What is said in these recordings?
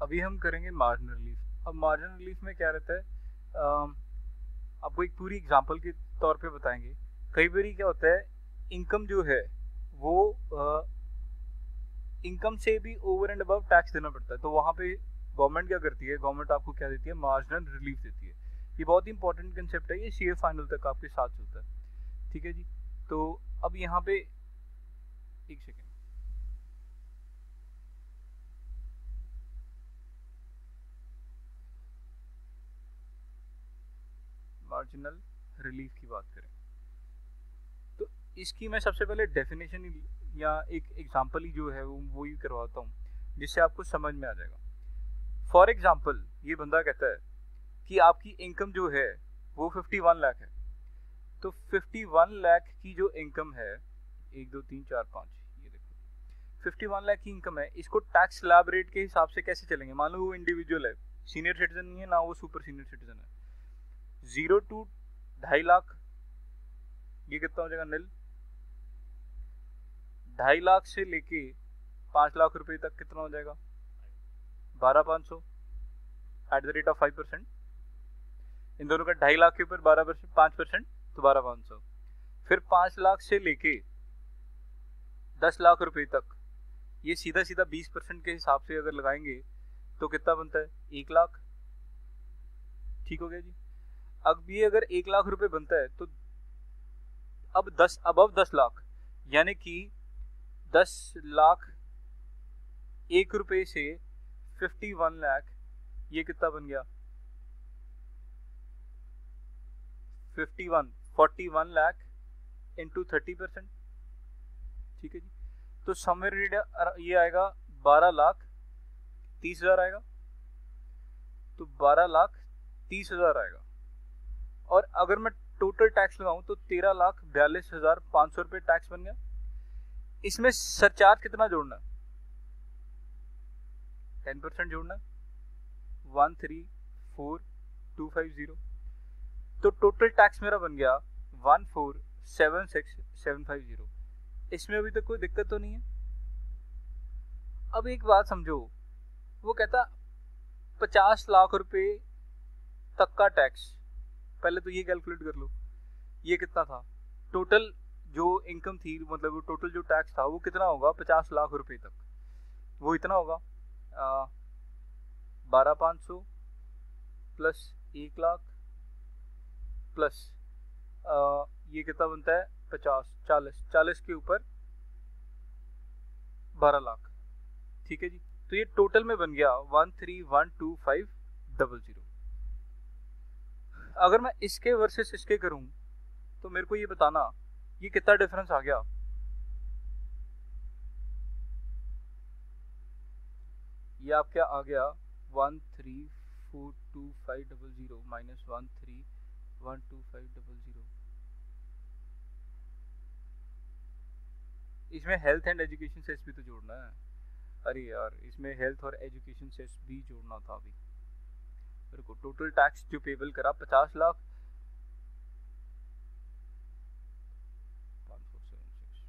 अभी हम करेंगे मार्जिनल रिलीफ। अब मार्जिनल रिलीफ में क्या रहता है, आपको एक पूरी एग्जांपल के तौर पे बताएंगे। कई बार क्या होता है, इनकम जो है वो इनकम से भी ओवर एंड अबव टैक्स देना पड़ता है, तो वहाँ पे गवर्नमेंट क्या करती है, गवर्नमेंट आपको क्या देती है, मार्जिनल रिलीफ देती है। ये बहुत ही इंपॉर्टेंट कंसेप्ट है, ये सीए फाइनल तक आपके साथ चलता है। ठीक है जी। तो अब यहाँ पे एक सेकेंड, मार्जिनल रिलीफ की बात करें तो इसकी मैं सबसे पहले डेफिनेशन या एक एग्जांपल ही जो है वो ही करवाता हूँ, जिससे आपको समझ में आ जाएगा। फॉर एग्जांपल, ये बंदा कहता है कि आपकी इनकम जो है वो 51 लाख है। तो 51 लाख की जो इनकम है, 1 2 3 4 5, ये देखो 51 लाख की इनकम है, इसको टैक्स स्लैब रेट के हिसाब से कैसे चलेंगे। मान लो वो इंडिविजुअल है, सीनियर सिटीजन नहीं है ना वो सुपर सीनियर सिटीजन है। 0 to 2.5 लाख, ये कितना हो जाएगा, निल। 2.5 लाख से लेके 5 लाख रुपए तक कितना हो जाएगा, 12,500 एट द रेट ऑफ 5%। इन दोनों का 2.5 लाख के ऊपर 12%, 5%, तो 12,500। फिर 5 लाख से लेके 10 लाख रुपए तक, ये सीधा सीधा 20% के हिसाब से अगर लगाएंगे तो कितना बनता है, 1 लाख। ठीक हो गया जी। अब ये अगर 1 लाख रुपए बनता है तो अब 10 अबव 10 लाख, यानी कि 10 लाख 1 रुपए से 51 लाख, ये कितना बन गया, 41 लाख इंटू 30%। ठीक है जी। तो समवेयर ये आएगा 12,30,000 आएगा, तो 12,30,000 आएगा। और अगर मैं टोटल टैक्स लगाऊं तो 13,42,500 रुपए टैक्स बन गया। इसमें सरचार्ज कितना जोड़ना है, 10% जोड़ना है, 134250। तो टोटल टैक्स मेरा बन गया 14,77,6,750। इसमें अभी तक कोई दिक्कत तो नहीं है। अब एक बात समझो, वो कहता 50 लाख रुपए तक का टैक्स। पहले तो ये कैलकुलेट कर लो, ये कितना था टोटल जो इनकम थी, मतलब वो टोटल जो टैक्स था वो कितना होगा 50 लाख रुपए तक। वो इतना होगा 12,500 प्लस 1 लाख प्लस ये कितना बनता है 50, 40 के ऊपर 12 लाख। ठीक है जी। तो ये टोटल में बन गया 13,125,000। अगर मैं इसके वर्सेस इसके करूं तो मेरे को ये बताना ये कितना डिफरेंस आ गया। ये आप क्या आ गया, 13,425,000 माइनस 13,125,000। इसमें हेल्थ एंड एजुकेशन सेस भी तो जोड़ना है। अरे यार, इसमें हेल्थ और एजुकेशन सेस भी जोड़ना था। अभी मेरे को टोटल टैक्स जो पेबल करा 50 लाख, 5476।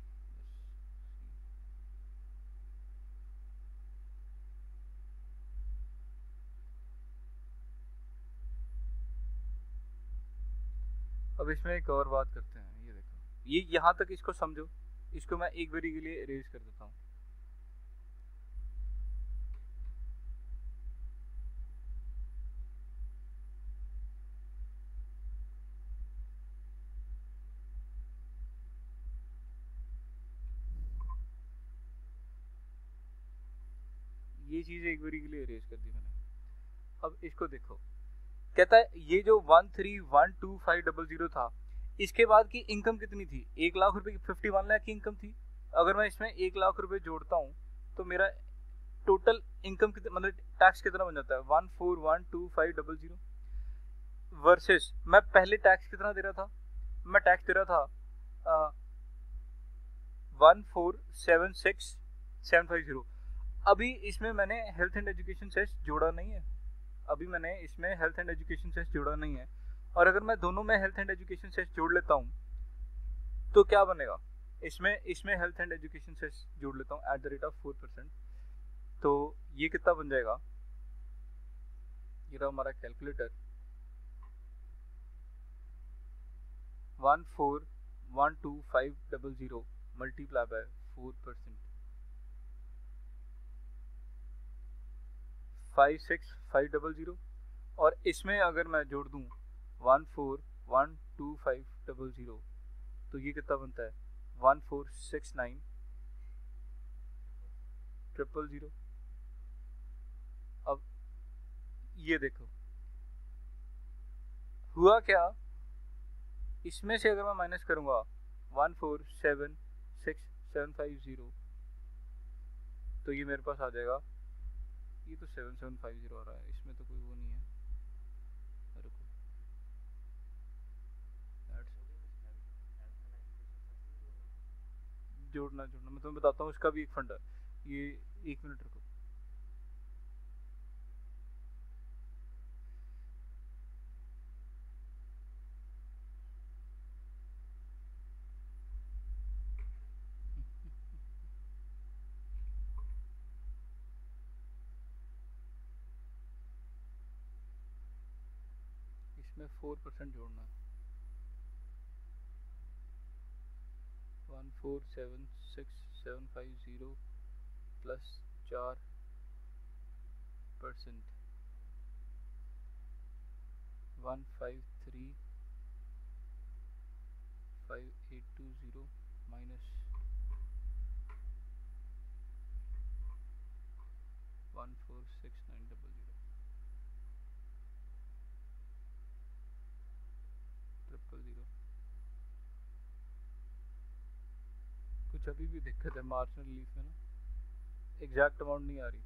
अब इसमें एक और बात करते हैं, ये देखो, ये यहाँ तक इसको समझो, इसको मैं एक बारी के लिए इरेज कर देता हूँ। ये चीज एक बारी के लिए इरेज कर दी मैंने। अब इसको देखो, कहता है ये जो 13,125,000 था, इसके बाद की इनकम कितनी थी, 1 लाख रुपए की, 51 लाख की इनकम थी। अगर मैं इसमें 1 लाख रुपए जोड़ता हूँ तो मेरा टोटल इनकम कितना, मतलब टैक्स कितना बन जाता है, 14,125,000 वर्सेस मैं पहले टैक्स कितना दे रहा था, मैं टैक्स दे रहा था 14,77,6,750। अभी इसमें मैंने हेल्थ एंड एजुकेशन सेस जोड़ा नहीं है, अभी मैंने इसमें हेल्थ एंड एजुकेशन सेस जोड़ा नहीं है। और अगर मैं दोनों में हेल्थ एंड एजुकेशन सेस जोड़ लेता हूँ तो क्या बनेगा, इसमें हेल्थ एंड एजुकेशन सेस जोड़ लेता हूँ एट द रेट ऑफ 4%, तो ये कितना बन जाएगा, ये रहा हमारा कैलकुलेटर 1412500 मल्टीप्लाई बाय 4%, 56500, और इसमें अगर मैं जोड़ दूं 1412500 तो ये कितना बनता है 1469000। अब ये देखो हुआ क्या, इसमें से अगर मैं माइनस करूंगा 1476750 तो ये मेरे पास आ जाएगा, ये तो 7750 आ रहा है, इसमें तो कोई वो नहीं है। रुको, जोड़ना मैं तुम्हें बताता हूँ, इसका भी एक फंड है। ये 1 मिनट रुको। इसमें 4% जोड़ना है, 1476750 प्लस 4%, 1535820 माइनस 1469000 000। कुछ अभी भी दिक्कत है मार्जिनल लीफ में ना, एग्जैक्ट अमाउंट नहीं आ रही।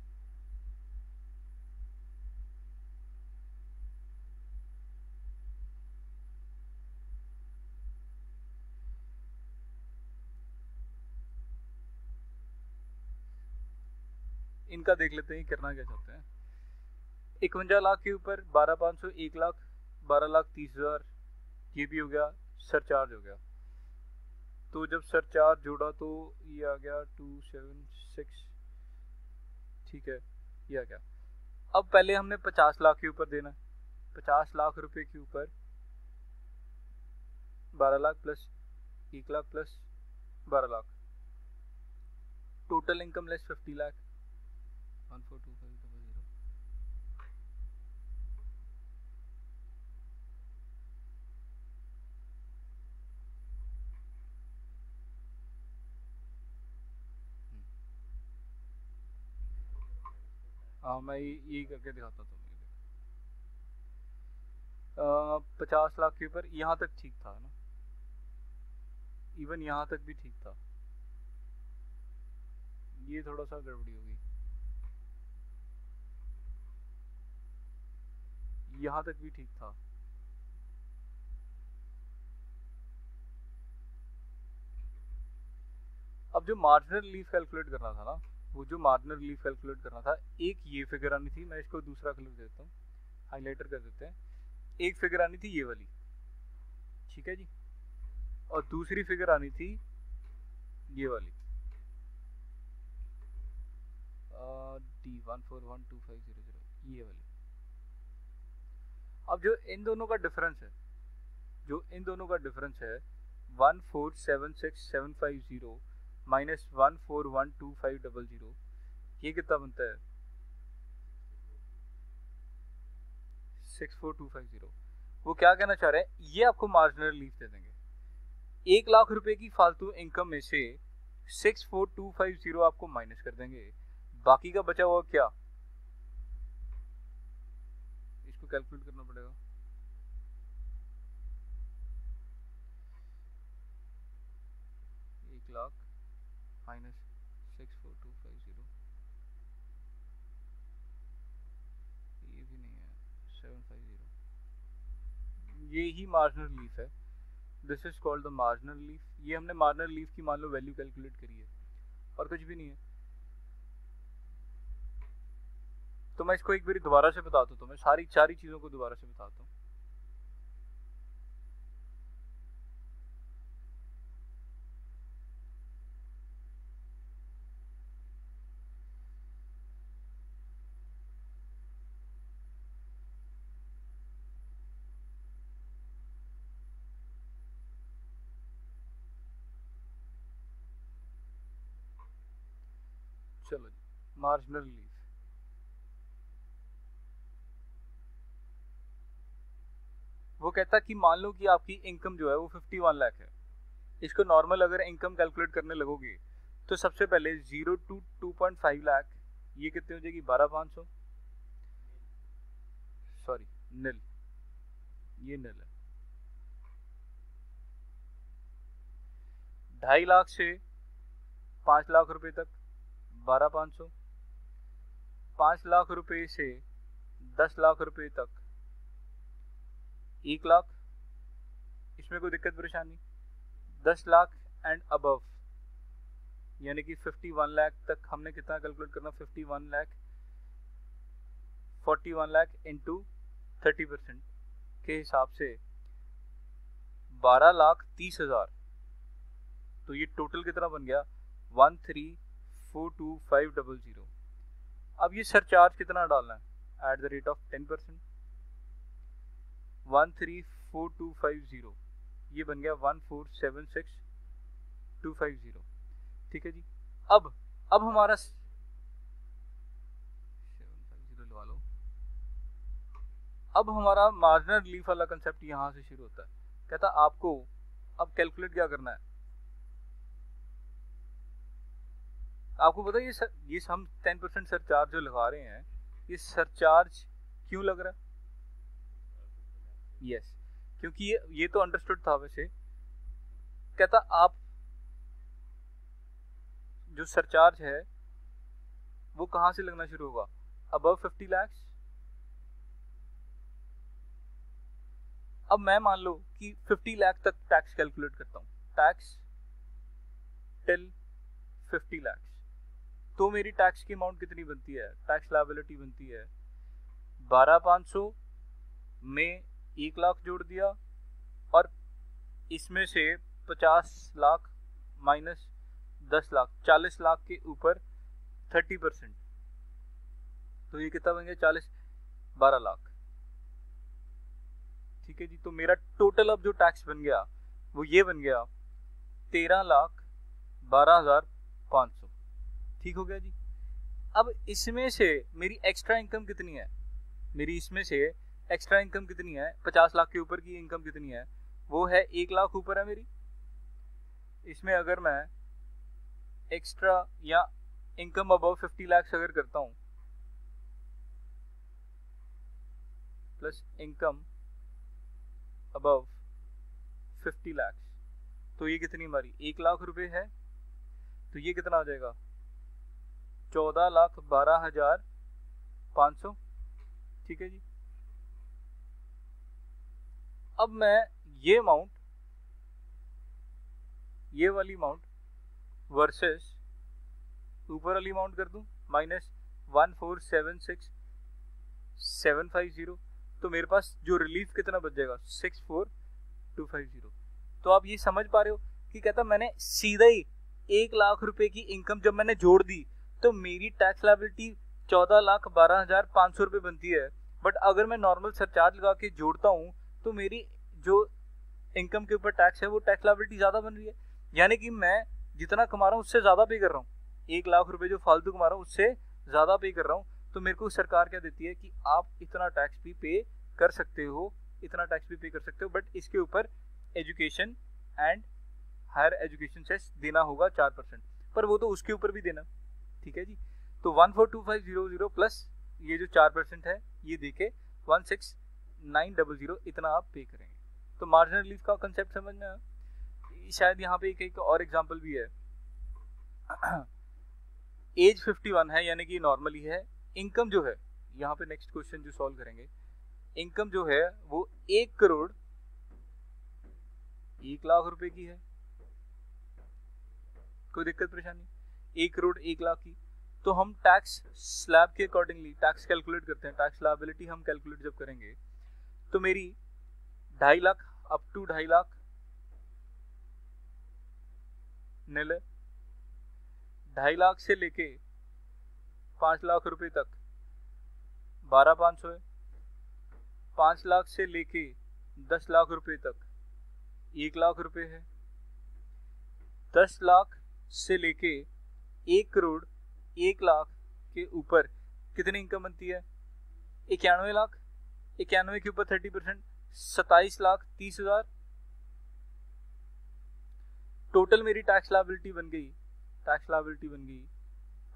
इनका देख लेते हैं करना क्या चाहते हैं। 51 लाख के ऊपर 12500, 1 लाख, 12,30,000, ये भी हो गया, सरचार्ज हो गया। तो जब सरचार्ज जोड़ा तो ये आ गया 276, ठीक है, ये आ गया। अब पहले हमने 50 लाख के ऊपर देना है, 50 लाख रुपए के ऊपर 12 lakh plus 1 lakh plus 12 lakh, total income less 50 lakh, 142500। हाँ मैं यही करके दिखाता हूँ तुम्हें। 50 लाख के ऊपर यहाँ तक ठीक था ना, इवन यहाँ तक भी ठीक था, ये थोड़ा सा गड़बड़ी होगी, यहाँ तक भी ठीक था। अब जो मार्जिनल लीफ कैलकुलेट करना था ना, वो जो मार्जिनल लीफ कैलकुलेट करना था, एक ये फिगर आनी थी, मैं इसको दूसरा कलर देता हूँ, हाईलाइटर कर देते हैं। एक फिगर आनी थी ये वाली, ठीक है जी, और दूसरी फिगर आनी थी ये वाली, D1412500, ये वाली। अब जो इन दोनों का डिफरेंस है, 1476750 माइनस 1412500, ये कितना बनता है 64250। वो क्या कहना चाह रहे हैं, ये आपको मार्जिनल लीफ दे देंगे, 1 लाख रुपए की फालतू इनकम में से 64250 आपको माइनस कर देंगे, बाकी का बचा हुआ क्या, इसको कैलकुलेट करना पड़ेगा। लाख माइनस 64250, ये भी नहीं है 750, ये ही मार्जिनल लीफ है। This is called the marginal leaf. ये हमने मार्जिनल लीफ की मान लो वैल्यू कैलकुलेट करी है, और कुछ भी नहीं है। तो मैं इसको एक बार दोबारा से बताता हूँ, तो मैं सारी चीजों को दोबारा से बताता हूँ। चलो जी, मार्जिनल रिलीफ। वो कहता कि मान लो कि आपकी इनकम जो है वो 51 लाख है। इसको नॉर्मल अगर इनकम कैलकुलेट करने लगोगे तो सबसे पहले 0 to 2.5 लाख, ये कितने हो जाएगी 12,500, सॉरी निल, ये निल है। 2.5 लाख से 5 लाख रुपए तक 12,500, 5 लाख रुपए से 10 लाख रुपए तक 1 लाख, इसमें कोई दिक्कत परेशानी। 10 लाख एंड अबव यानी कि 51 लाख तक हमने कितना कैलकुलेट करना, 51 लाख 41 लाख इंटू 30% के हिसाब से 12,30,000। तो ये टोटल कितना बन गया 13,425,000। अब ये सरचार्ज कितना डालना है एट द रेट ऑफ 10%, 13,425,000 ये बन गया 14,76,250। ठीक है जी। अब हमारा 750 लगा लो। अब हमारा मार्जिनल रिलीफ वाला कंसेप्ट यहां से शुरू होता है। कहता आपको अब कैलकुलेट क्या करना है। आपको पता है ये हम 10% सरचार्ज जो लगा रहे हैं, ये सरचार्ज क्यों लग रहा है? यस, क्योंकि ये तो अंडरस्टूड था वैसे। कहता आप जो सरचार्ज है वो कहां से लगना शुरू होगा, अबव 50 लाख। अब मैं मान लो कि 50 लाख तक टैक्स कैलकुलेट करता हूं, टैक्स टिल 50 लाख, तो मेरी टैक्स की अमाउंट कितनी बनती है, टैक्स लायबिलिटी बनती है 12,500 में 1 लाख जोड़ दिया और इसमें से 50 लाख माइनस 10 लाख, 40 लाख के ऊपर 30%, तो ये कितना बन गया 40, 12 लाख। ठीक है जी। तो मेरा टोटल अब जो टैक्स बन गया वो ये बन गया 13,12,500। ठीक हो गया जी। अब इसमें से मेरी एक्स्ट्रा इनकम कितनी है, मेरी इसमें से एक्स्ट्रा इनकम कितनी है, 50 लाख के ऊपर की इनकम कितनी है, वो है 1 लाख ऊपर है मेरी। इसमें अगर मैं एक्स्ट्रा या इनकम अबव 50 लाख अगर करता हूं प्लस इनकम अबव 50 लाख, तो ये कितनी हमारी 1 लाख रुपए है। तो ये कितना आ जाएगा 14,12,500। ठीक है जी। अब मैं ये अमाउंट, ये वाली अमाउंट वर्सेस ऊपर वाली अमाउंट कर दूं माइनस 14,76,750, तो मेरे पास जो रिलीफ कितना बच जाएगा 64,250। तो आप ये समझ पा रहे हो कि कहता मैंने सीधा ही 1 लाख रुपए की इनकम जब मैंने जोड़ दी तो मेरी टैक्स लायबिलिटी 14,12,500 रुपए बनती है। बट अगर मैं नॉर्मल सरचार्ज लगा के जोड़ता हूं तो मेरी जो इनकम के ऊपर टैक्स है वो टैक्स लायबिलिटी ज्यादा बन रही है, यानी कि मैं जितना कमा रहा हूँ उससे ज्यादा पे कर रहा हूँ। 1 लाख रुपए जो फालतू कमा रहा हूँ उससे ज्यादा पे कर रहा हूँ। तो मेरे को सरकार क्या देती है कि आप इतना टैक्स भी पे कर सकते हो, इतना टैक्स भी पे कर सकते हो, बट इसके ऊपर education and higher education cess देना होगा 4%, पर वो तो उसके ऊपर भी देना। ठीक है जी। तो 142500 प्लस ये जो 4% है ये देके 16,900 इतना आप पे करेंगे। तो मार्जिनल रिलीफ का कंसेप्ट समझना। शायद यहाँ पे एक और एग्जांपल भी है। एज 51 है यानी कि नॉर्मली है। इनकम जो है यहाँ पे नेक्स्ट क्वेश्चन जो सॉल्व करेंगे, इनकम जो है वो 1 करोड़ 1 लाख रुपए की है। कोई दिक्कत परेशानी? 1 करोड़ 1 लाख की। तो हम टैक्स स्लैब के अकॉर्डिंगली टैक्स कैलकुलेट करते हैं। टैक्स लायबिलिटी हम कैलकुलेट जब करेंगे तो मेरी 2.5 लाख अप टू 2.5 लाख निल है। 2.5 लाख से लेके 5 लाख रुपए तक 12,500 है। 5 लाख से लेके 10 लाख रुपए तक 1 लाख रुपए है। 10 लाख से लेके 1 करोड़ 1 लाख के ऊपर कितनी इनकम बनती है? 91 लाख। 91 के ऊपर 30%, 27 लाख 30,000। टोटल मेरी टैक्स लायबिलिटी बन गई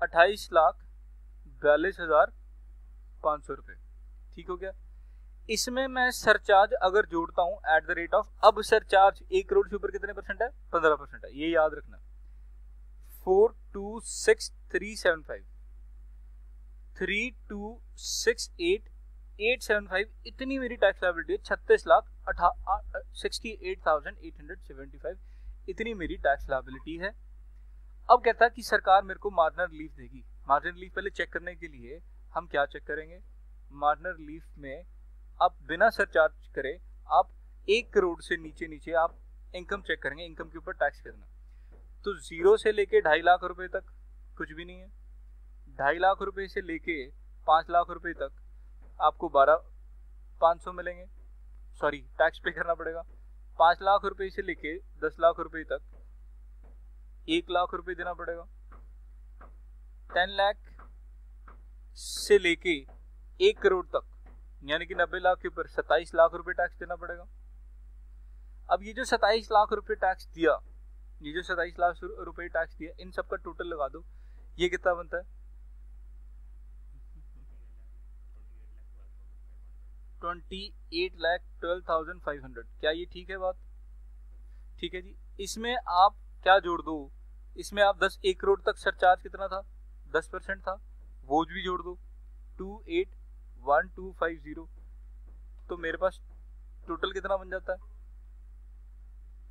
28 लाख 42,500 रुपए। ठीक हो गया। इसमें मैं सरचार्ज अगर जोड़ता हूं एट द रेट ऑफ, अब सरचार्ज 1 करोड़ से ऊपर कितने परसेंट है? 15% है, ये याद रखना। 426,375 326,875 इतनी मेरी टैक्स लायबिलिटी है। 68,875 इतनी मेरी टैक्स लायबिलिटी है। अब कहता है कि सरकार मेरे को मार्जिनल रिलीफ देगी। मार्जिनल रिलीफ पहले चेक करने के लिए हम क्या चेक करेंगे? मार्जिनल रिलीफ में आप बिना सरचार्ज करे आप 1 करोड़ से नीचे आप इनकम चेक करेंगे, इनकम के ऊपर टैक्स कितना। तो 0 से लेके 2.5 लाख रुपए तक कुछ भी नहीं है। 2.5 लाख रुपए से लेके 5 लाख रुपए तक आपको 12,500 मिलेंगे, सॉरी टैक्स पे करना पड़ेगा। 5 लाख रुपए से लेके 10 लाख रुपए तक 1 लाख रुपए देना पड़ेगा। 10 लाख से लेके 1 करोड़ तक यानी कि 90 लाख के ऊपर 27 लाख रुपए टैक्स देना पड़ेगा। अब ये जो 27 लाख रुपए टैक्स दिया, ये जो 27 लाख रुपए टैक्स दिया, इन सब का टोटल लगा दो, ये कितना बनता है? 28,12,500। क्या ये ठीक है बात? ठीक है जी। इसमें आप क्या जोड़ दो? इसमें आप 1 करोड़ तक सरचार्ज कितना था? 10% था, वो भी जोड़ दो 28,1250। तो मेरे पास टोटल कितना बन जाता है?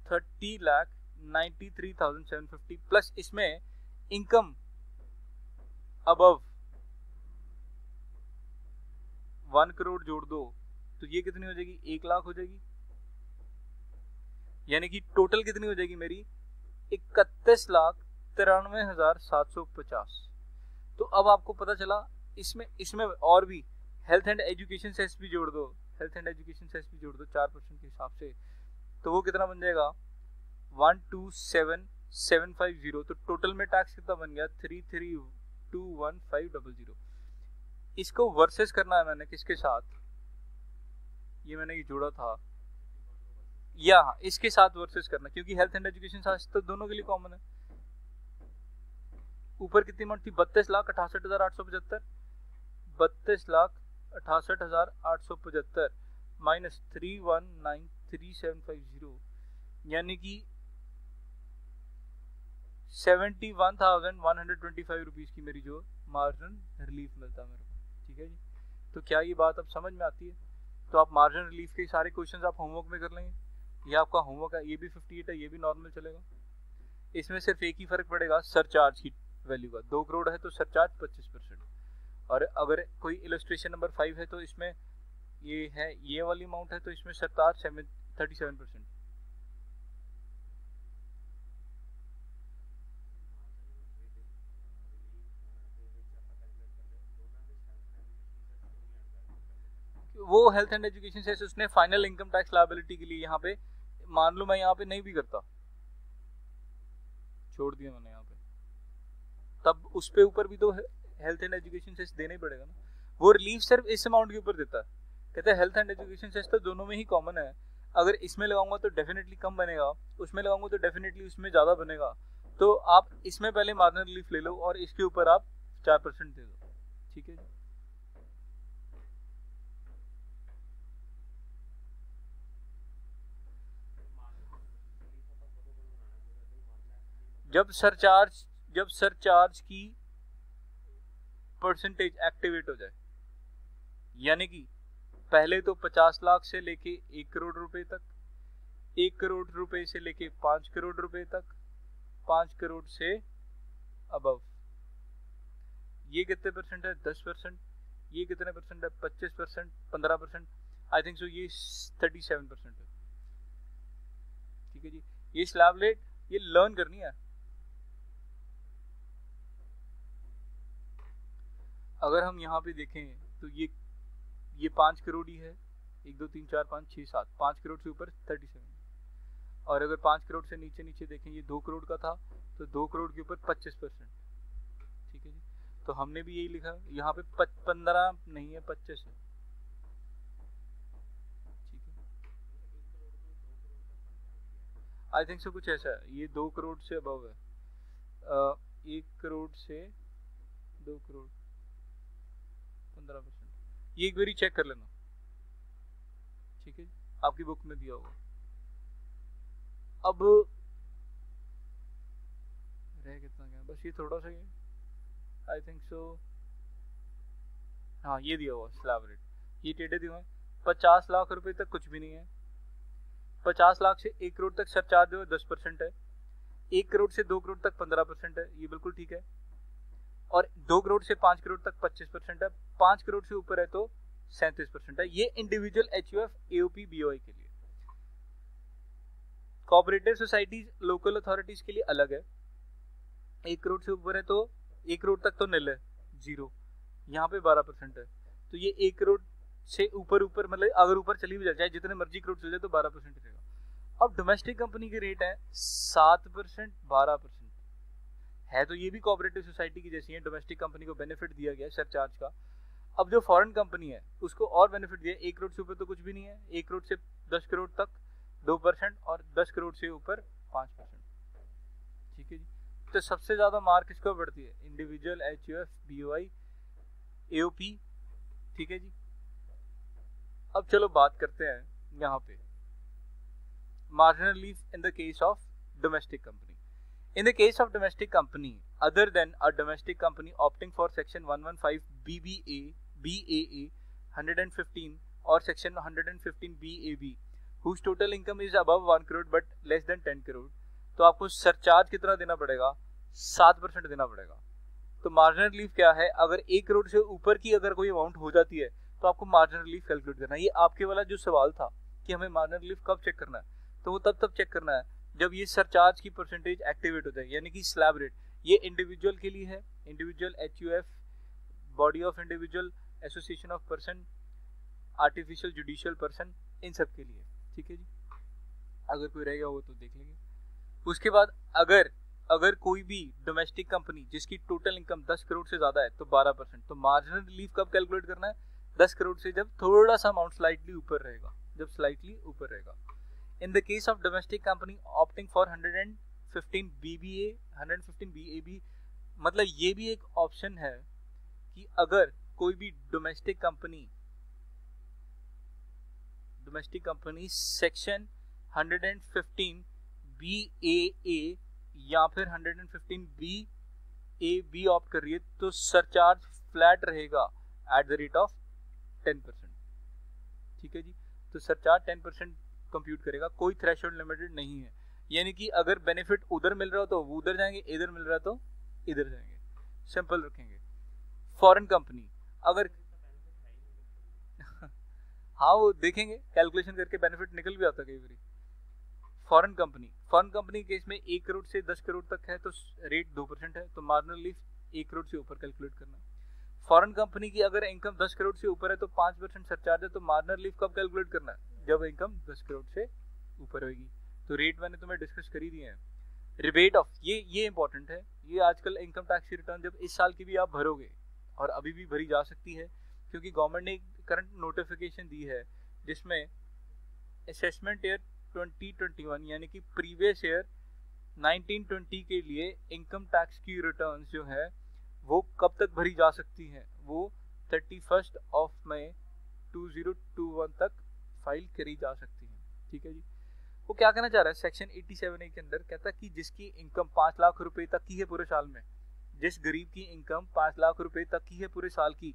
30,93,750 प्लस इसमें इनकम अबव 1 करोड़ जोड़ दो तो ये कितनी हो जाएगी? 1 लाख हो जाएगी। यानी कि टोटल कितनी हो जाएगी मेरी? 31,93,750। तो अब आपको पता चला इसमें और भी हेल्थ एंड एजुकेशन सेस भी जोड़ दो, हेल्थ एंड एजुकेशन सेस भी जोड़ दो 4% के हिसाब से, तो वो कितना बन जाएगा? 127,750। तो टोटल में टैक्स कितना बन गया? 33,215,000। इसको वर्सेस करना है मैंने किसके साथ? ये मैंने ये जोड़ा था या इसके साथ वर्सेस करना, क्योंकि हेल्थ एंड एजुकेशन साथ तो दोनों के लिए कॉमन है। ऊपर कितनी अमाउंट थी? 32,68,875। 32,68,875 माइनस 319,3750 यानी कि 71,125 रुपीज की मेरी जो मार्जिन रिलीफ मिलता है मेरे को। ठीक है जी। तो क्या ये बात अब समझ में आती है? तो आप मार्जिन रिलीफ के सारे क्वेश्चंस आप होमवर्क में कर लेंगे। ये आपका होमवर्क है, ये भी 58 है, ये भी नॉर्मल चलेगा। इसमें सिर्फ एक ही फर्क पड़ेगा सरचार्ज की वैल्यू का। 2 करोड़ है तो सरचार्ज 25%, और अगर कोई इलस्ट्रेशन नंबर 5 है तो इसमें ये है, ये वाली अमाउंट है तो इसमें सरचार्ज 37%। वो हेल्थ एंड एजुकेशन से उसने फाइनल इनकम टैक्स लायबिलिटी के लिए यहाँ पे, मान लो मैं यहाँ पे नहीं भी करता, छोड़ दिया मैंने यहाँ पे, तब उस पे ऊपर भी तो हेल्थ एंड एजुकेशन सेस देना ही पड़ेगा ना। वो रिलीफ सिर्फ इस अमाउंट के ऊपर देता है, कहते हैं हेल्थ एंड एजुकेशन सेस तो दोनों में ही कॉमन है। अगर इसमें लगाऊंगा तो डेफिनेटली कम बनेगा, उसमें लगाऊंगा तो डेफिनेटली उसमें ज्यादा बनेगा। तो आप इसमें पहले मार्जिनल रिलीफ ले लो और इसके ऊपर आप 4% दे दो। ठीक है जी। जब सरचार्ज की परसेंटेज एक्टिवेट हो जाए, यानी कि पहले तो 50 लाख से लेके 1 करोड़ रुपए तक, 1 करोड़ रुपए से लेके 5 करोड़ रुपए तक, 5 करोड़ से अबव, ये कितने परसेंट है? 10%। ये कितने परसेंट है? 25%, 15%, आई थिंक सो ये 37% है। ठीक है जी। ये स्लैब रेट ये लर्न करनी है। अगर हम यहाँ पे देखें तो ये 5 करोड़ ही है, 1 2 3 4 5 6 7, 5 करोड़ से ऊपर 37। और अगर 5 करोड़ से नीचे देखें, ये 2 करोड़ का था तो 2 करोड़ के ऊपर 25%। ठीक है जी। तो हमने भी यही लिखा, यहाँ पे 15 नहीं है 25 है, ठीक है। आई थिंक सो कुछ ऐसा है, ये 2 करोड़ से अबव है, 1 करोड़ से 2 करोड़ 15%, ये एक बारी चेक कर लेना, ठीक है, आपकी बुक में दिया होगा। अब रह कितना गया, बस ये थोड़ा सा ही, आई थिंक सो, हाँ ये दिया हुआ स्लैब रेट, ये टेढ़े दिए हुए 50 लाख रुपए तक कुछ भी नहीं है, 50 लाख से 1 करोड़ तक सरचार्ज जो है 10% है, 1 करोड़ से 2 करोड़ तक 15% है, ये बिल्कुल ठीक है, और 2 करोड़ से 5 करोड़ तक 25% है, 5 करोड़ से ऊपर है तो 37% है। ये इंडिविजुअल HUF AOP BOI के लिए। कोऑपरेटिव सोसाइटीज लोकल अथॉरिटीज के लिए अलग है, 1 करोड़ से ऊपर है तो 1 करोड़ तक तो निल है, जीरो, यहाँ पे 12% है, तो ये 1 करोड़ से ऊपर मतलब अगर ऊपर चली भी जाए जितने मर्जी करोड़ चल जाए तो 12% रहेगा। अब डोमेस्टिक कंपनी के रेट है 7%, 12% है, तो ये भी कोऑपरेटिव सोसाइटी की जैसी है, डोमेस्टिक कंपनी को बेनिफिट दिया गया सरचार्ज का। अब जो फॉरेन कंपनी है उसको और बेनिफिट दिया, 1 करोड़ से ऊपर तो कुछ भी नहीं है, 1 करोड़ से 10 करोड़ तक 2% और 10 करोड़ से ऊपर 5%, ठीक है जी। तो सबसे ज्यादा मार्क किसको पड़ती है, इंडिविजुअल HUF BOI AOP, ठीक है जी। अब चलो बात करते हैं यहाँ पे marginal relief in the case of domestic company. In the case of domestic company, other than a domestic company opting for section 115 BAA 115 or section 115 BAB, whose total income is above 1 crore but less than 10 crore, तो आपको surcharge कितना देना पड़ेगा, 7% देना पड़ेगा। तो marginal relief क्या है, अगर 1 करोड़ से ऊपर की अगर कोई अमाउंट हो जाती है तो आपको मार्जिनल रिलीफ कैलकुलेट करना है। ये आपके वाला जो सवाल था कि हमें मार्जिनल रिलीफ कब चेक करना है, तो वो तब चेक करना है जब ये सरचार्ज की परसेंटेज एक्टिवेट हो जाए, यानी कि स्लैब रेट। ये इंडिविजुअल के लिए है, individual HUF, body of individual, association of person, artificial judicial person, इन सब के लिए, ठीक है जी। अगर कोई रहेगा वो तो देख लेंगे। उसके बाद अगर कोई भी डोमेस्टिक कंपनी जिसकी टोटल इनकम 10 करोड़ से ज्यादा है तो 12%। तो मार्जिनल रिलीफ कब कैलकुलेट करना है, 10 करोड़ से जब थोड़ा सा अमाउंट स्लाइटली ऊपर रहेगा, जब स्लाइटली ऊपर रहेगा। In the case of domestic company opting for 115 BBA 115 BAB, मतलब ये भी एक ऑप्शन है कि अगर कोई भी डोमेस्टिक कंपनी सेक्शन 115 BAA या फिर 115 BAB ऑप्ट कर रही है तो सरचार्ज फ्लैट रहेगा एट द रेट ऑफ 10%, ठीक है जी। तो सरचार्ज 10% कंप्यूट करेगा, कोई थ्रेशोल्ड लिमिटेड नहीं है, यानी कि अगर बेनिफिट उधर मिल रहा हो तो वो उधर जाएंगे, इधर मिल रहा है तो इधर जाएंगे, सिंपल रखेंगे। फॉरेन कंपनी अगर हाँ वो देखेंगे कैलकुलेशन करके, बेनिफिट निकल भी आता कई बार। फॉरेन कंपनी के केस में 1 करोड़ से 10 करोड़ तक है तो रेट 2% है, तो मार्जिनल रिलीफ 1 करोड़ से ऊपर कैलकुलेट करना। फॉरेन कंपनी की अगर इनकम 10 करोड़ से ऊपर है तो 5% सरचार्ज है, तो मार्जिनल रिलीफ कब कैलकुलेट करना है, जब इनकम 10 करोड़ से ऊपर होगी। तो रेट मैंने तुम्हें डिस्कस कर ही दिए हैं। रिबेट ऑफ ये इंपॉर्टेंट है, ये आजकल इनकम टैक्स की रिटर्न जब इस साल की भी आप भरोगे, और अभी भी भरी जा सकती है क्योंकि गवर्नमेंट ने करंट नोटिफिकेशन दी है जिसमें असेसमेंट ईयर 2021 यानी कि प्रीवियस ईयर 1920 के लिए इनकम टैक्स की रिटर्न्स जो है वो कब तक भरी जा सकती हैं, वो 31 मई 2021 तक फाइल करी जा सकती हैं, ठीक है जी। वो क्या कहना चाह रहा है सेक्शन 87A के अंदर, कहता है कि जिसकी इनकम 5 लाख रुपए तक की है पूरे साल में, जिस गरीब की इनकम 5 लाख रुपए तक की है पूरे साल की,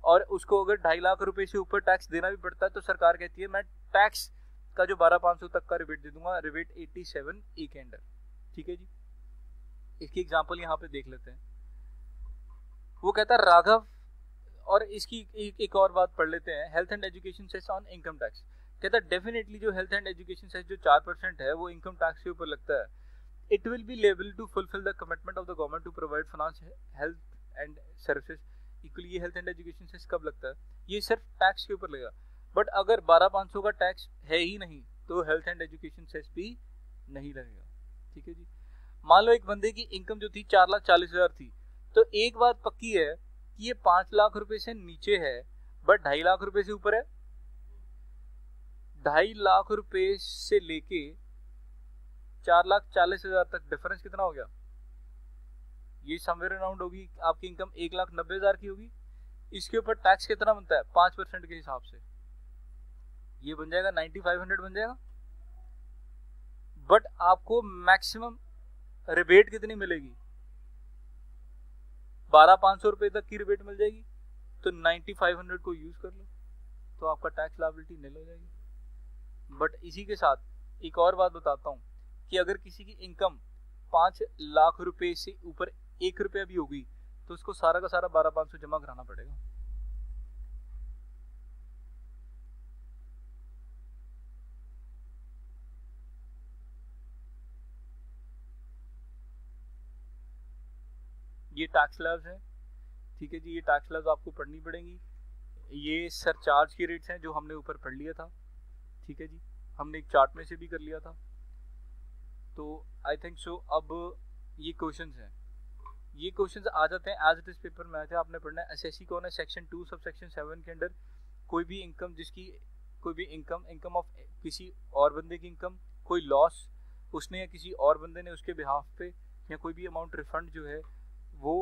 और उसको अगर 2.5 लाख रुपए से ऊपर टैक्स देना भी पड़ता है तो सरकार कहती है मैं टैक्स का जो 12,500 तक का रिबेट दे दूंगा, रिबेट 87A के अंडर, ठीक है जी। इसकी एग्जांपल यहाँ पे देख लेते हैं। वो कहता है राघव, और इसकी एक और बात पढ़ लेते हैं, health and education cess on income tax. कहता है डेफिनेटली जो हेल्थ एंड एजुकेशन सेस जो 4% है वो इनकम टैक्स के ऊपर लगता है। It will be able to fulfil the commitment of the government to provide finance health and services equally. ये हेल्थ एंड एजुकेशन सेस कब लगता है, ये सिर्फ टैक्स के ऊपर लगेगा। बट अगर 12,500 का टैक्स है ही नहीं तो हेल्थ एंड एजुकेशन सेस भी नहीं लगेगा, ठीक है जी। मान लो एक बंदे की इनकम जो थी 4,40,000 थी, तो एक बात पक्की है कि ये 5 लाख रुपए से नीचे है, बट 2.5 लाख रुपए से ऊपर है। 2.5 लाख रुपए से लेके 4,40,000 तक डिफरेंस कितना हो गया? ये समवेयर अराउंड होगी आपकी इनकम 1,90,000 की होगी। इसके ऊपर टैक्स कितना बनता है? 5% के हिसाब से ये बन जाएगा 9,500 बन जाएगा। बट आपको मैक्सिमम रिबेट कितनी मिलेगी? 12,500 रुपए तक की रिबेट मिल जाएगी। तो 9,500 को यूज कर लो तो आपका टैक्स लायबिलिटी निल हो जाएगी। बट इसी के साथ एक और बात बताता हूं कि अगर किसी की इनकम 5 लाख रुपए से ऊपर 1 रुपया भी होगी तो उसको सारा का सारा 12,500 जमा कराना पड़ेगा। ये टैक्स स्लैब्स है, ठीक है जी। ये टैक्स स्लैब्स आपको पढ़नी पड़ेंगी। ये सरचार्ज की रेट्स हैं जो हमने ऊपर पढ़ लिया था, ठीक है जी। हमने एक चार्ट में से भी कर लिया था। तो आई थिंक सो अब ये क्वेश्चंस हैं, ये क्वेश्चंस आ जाते हैं एज इट इज पेपर में आए थे। आपने पढ़ना है एसएससी कौन है, सेक्शन 2 सब सेक्शन 7 के अंडर कोई भी इनकम, जिसकी कोई भी इनकम ऑफ किसी और बंदे की इनकम, कोई लॉस उसने या किसी और बंदे ने उसके बिहाफ पे, या कोई भी अमाउंट रिफंड जो है वो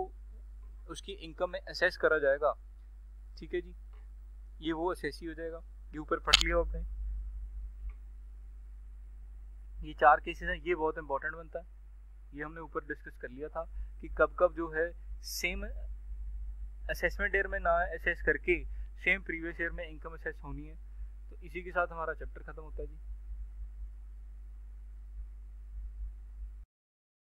उसकी इनकम में असेस करा जाएगा, ठीक है जी। ये वो असेस ही हो जाएगा। ये ऊपर पढ़ लिया आपने। ये 4 केसेस हैं, ये बहुत इंपॉर्टेंट बनता है। ये हमने ऊपर डिस्कस कर लिया था कि कब कब जो है सेम असेसमेंट ईयर में ना असेस करके सेम प्रीवियस ईयर में इनकम असेस होनी है। तो इसी के साथ हमारा चैप्टर खत्म होता है जी।